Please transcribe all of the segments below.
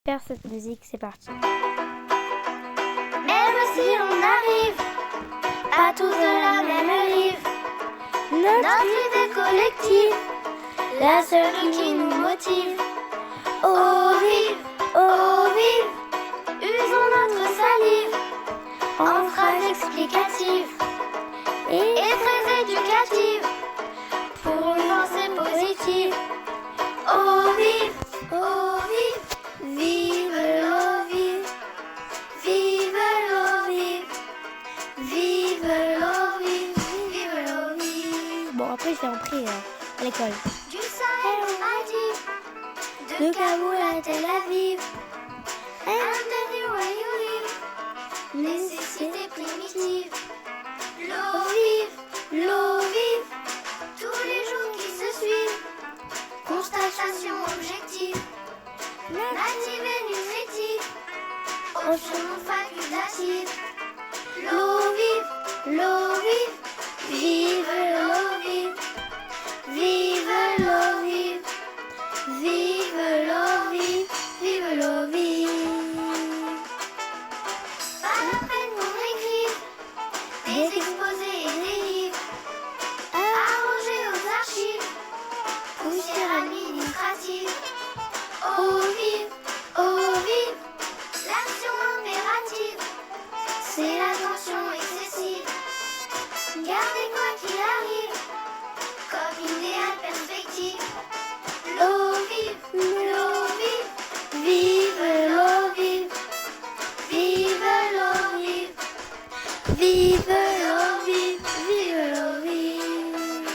Faire cette musique, c'est parti. Même si on arrive pas tous de la même rive, notre idée collective, la seule qui nous motive. Oh vive, usons notre salive en phrases explicatives et très éducatives pour une pensée positive. Oh vive, vive l'eau vive, vive l'eau vive, vive l'eau vive, vive l'eau vive. Bon, après, j'ai appris à l'école. Du Sahel au Maldives, de Kaboul à Tel Aviv, and anywhere you live, nécessité primitive. L'eau vive, tous les jours qui se suivent, constatation objective, native et nutritive, option non facultative. L'eau vive, vive l'eau vive, vive l'eau vive, vive l'eau vive, vive l'eau vive. Pas la peine qu'on écrive des exposés et des livres, arrangés aux archives, poussière administrative. Oh vive, l'action impérative, c'est l'attention excessive. Gardez quoi qu'il arrive, comme idéal perspective. L'eau vive, vive l'eau vive, vive l'eau vive, vive l'eau vive, vive l'eau vive.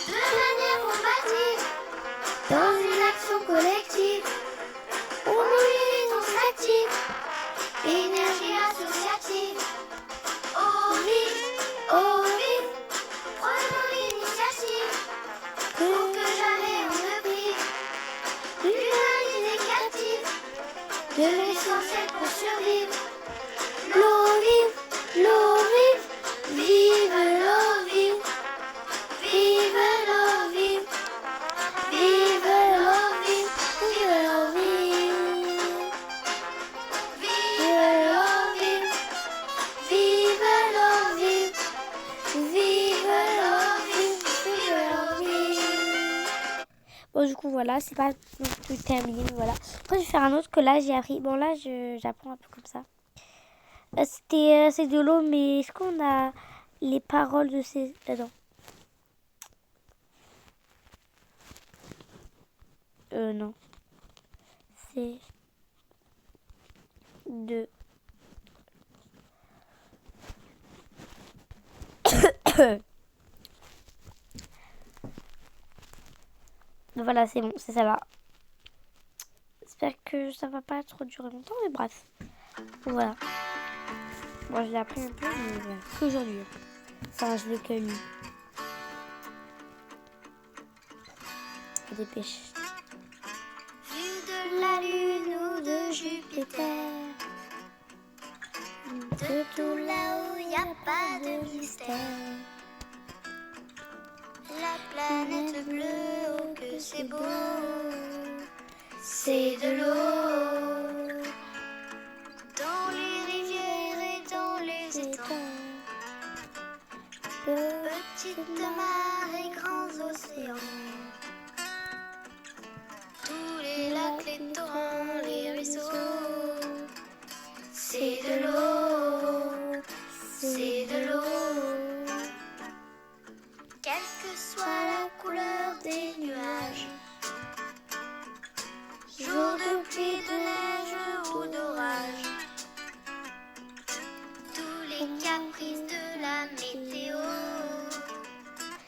De manière combative, dans une action collective, où mobilisons s'active, énergie associative. Oh vive, prenons l'initiative, pour que jamais on ne prive l'humanité captive de l'essentiel pour survivre. L'eau vive, vive l'eau vive, vive l'eau vive, vive l'eau vive, vive l'eau vive, vive l'eau vive, vive l'eau vive, vive l'eau vive, vive l'eau vive. Bon, du coup, voilà, c'est pas tout terminé, voilà. Après, je vais faire un autre que là, j'ai appris. Bon, là, j'apprends un peu comme ça. C'est de l'eau, mais est-ce qu'on a les paroles de ces... Attends. Non. C'est de... Voilà, c'est bon, c'est ça là. J'espère que ça va pas trop durer longtemps, mais bref. Voilà. Bon, je l'ai appris un peu, mais voilà. Qu'aujourd'hui. Enfin, je l'ai que lu. Dépêche. Vue de la Lune ou de Jupiter, de tout là-haut y a pas de mystère. La planète bleue, oh que c'est beau, c'est de l'eau. Dans les rivières et dans les étangs, petites mares et grands océans, tous les lacs, les torrents, les ruisseaux, c'est de l'eau, c'est de l'eau. Quelle que soit la couleur des nuages, jour de pluie, de neige ou d'orage, tous les caprices de la météo,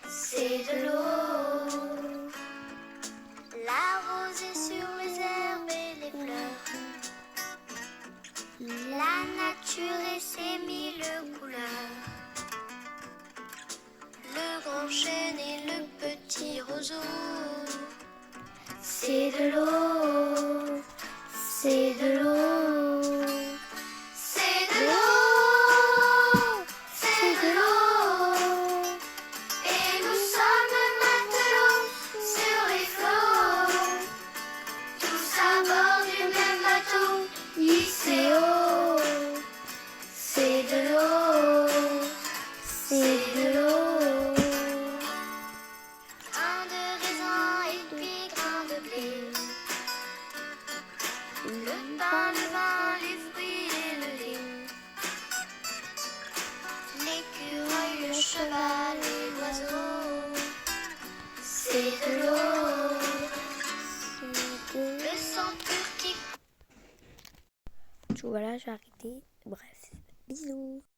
c'est de l'eau. La rosée sur les herbes et les fleurs, la nature et ses mille couleurs, le grand chêne et le petit roseau, c'est de l'eau, c'est de l'eau, c'est de l'eau, c'est de l'eau. Et nous sommes matelots sur les flots, tous à bord. de l'eau. Le sang pur qui Voilà, je vais arrêter. Bref, bisous.